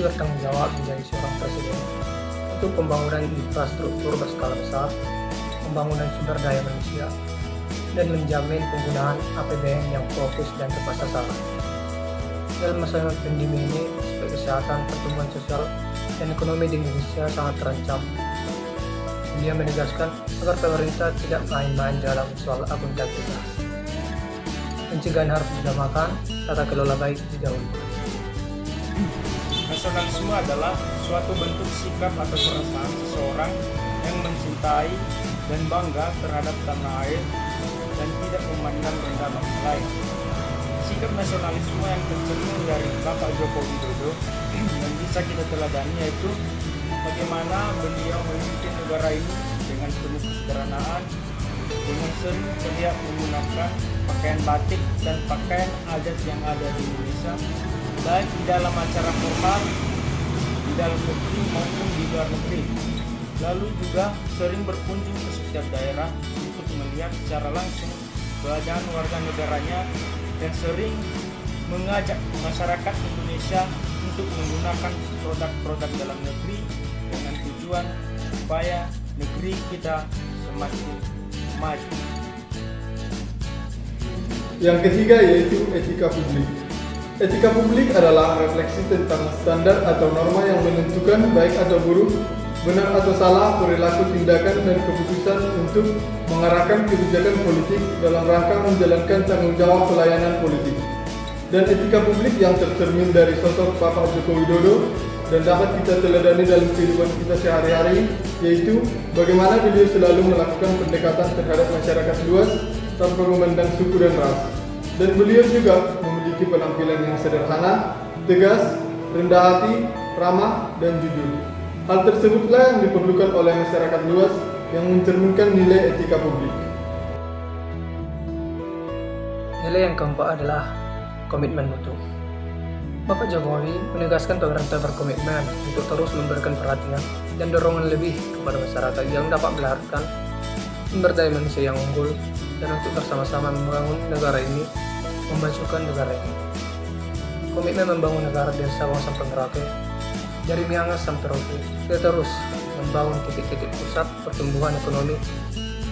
Jokowi bertanggung jawab menjadi seorang presiden untuk pembangunan infrastruktur berskala besar, pembangunan sumber daya manusia, dan menjamin penggunaan APBN yang fokus dan tepat sasaran. Dalam masa pandemi ini, aspek kesehatan, pertumbuhan sosial, dan ekonomi di Indonesia sangat terancam. Dia menegaskan agar pemerintah tidak main-main dalam soal akuntabilitas. Pencegahan harus diutamakan, tata kelola baik didahulukan. Nasionalisme adalah suatu bentuk sikap atau perasaan seseorang yang mencintai dan bangga terhadap tanah air dan tidak memandang rendah bangsa lain. Sikap nasionalisme yang tercermin dari Bapak Joko Widodo yang bisa kita teladani yaitu bagaimana beliau memimpin negara ini dengan penuh kesederhanaan, dengan sering terlihat menggunakan pakaian batik dan pakaian adat yang ada di Indonesia, baik di dalam acara formal, di dalam negeri maupun di luar negeri. Lalu juga sering berkunjung ke setiap daerah untuk melihat secara langsung keadaan warga negaranya dan sering mengajak masyarakat Indonesia untuk menggunakan produk-produk dalam negeri dengan tujuan supaya negeri kita semakin maju. Yang ketiga yaitu etika publik. Etika publik adalah refleksi tentang standar atau norma yang menentukan baik atau buruk, benar atau salah perilaku, tindakan, dan keputusan untuk mengarahkan kebijakan politik dalam rangka menjalankan tanggung jawab pelayanan politik. Dan etika publik yang tercermin dari sosok Bapak Joko Widodo dan dapat kita teladani dalam kehidupan kita sehari-hari, yaitu bagaimana beliau selalu melakukan pendekatan terhadap masyarakat luas tanpa memandang suku dan ras. Dan beliau juga memiliki penampilan yang sederhana, tegas, rendah hati, ramah, dan jujur. Hal tersebutlah yang diperlukan oleh masyarakat luas yang mencerminkan nilai etika publik. Nilai yang keempat adalah komitmen mutu. Bapak Jokowi menegaskan pemerintah berkomitmen untuk terus memberikan perhatian dan dorongan lebih kepada masyarakat yang dapat melahirkan sumber daya manusia yang unggul dan untuk bersama-sama membangun negara ini, memajukan negara ini. Komitmen membangun negara dari Sabang sampai Merauke, dari Miangas sampai Rote, kita terus membangun titik-titik pusat pertumbuhan ekonomi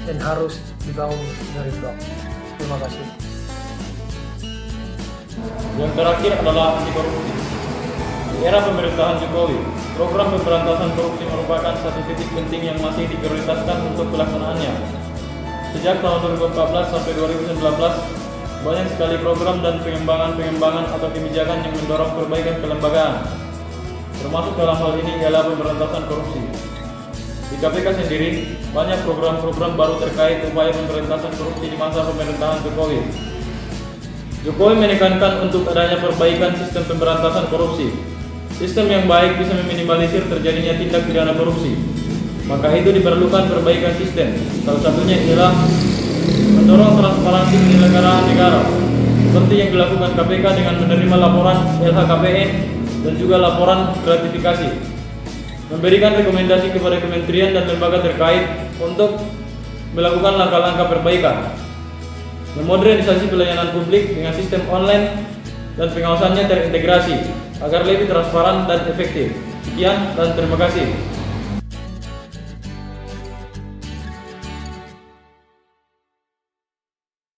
dan harus dibangun dari blok. Terima kasih. Yang terakhir adalah anti korupsi. Di era pemerintahan Jokowi, program pemberantasan korupsi merupakan satu titik penting yang masih diprioritaskan untuk pelaksanaannya. Sejak tahun 2014 sampai 2019, banyak sekali program dan pengembangan atau kebijakan yang mendorong perbaikan kelembagaan. Termasuk dalam hal ini ialah pemberantasan korupsi. Di KPK sendiri, banyak program-program baru terkait upaya pemberantasan korupsi di masa pemerintahan Jokowi. Jokowi menekankan untuk adanya perbaikan sistem pemberantasan korupsi. Sistem yang baik bisa meminimalisir terjadinya tindak pidana korupsi. Maka itu diperlukan perbaikan sistem. Salah satunya ialah mendorong transparansi penyelenggaraan negara, seperti yang dilakukan KPK dengan menerima laporan LHKPN dan juga laporan gratifikasi. Memberikan rekomendasi kepada kementerian dan lembaga terkait untuk melakukan langkah-langkah perbaikan. Memodernisasi pelayanan publik dengan sistem online dan pengawasannya terintegrasi agar lebih transparan dan efektif. Sekian dan terima kasih.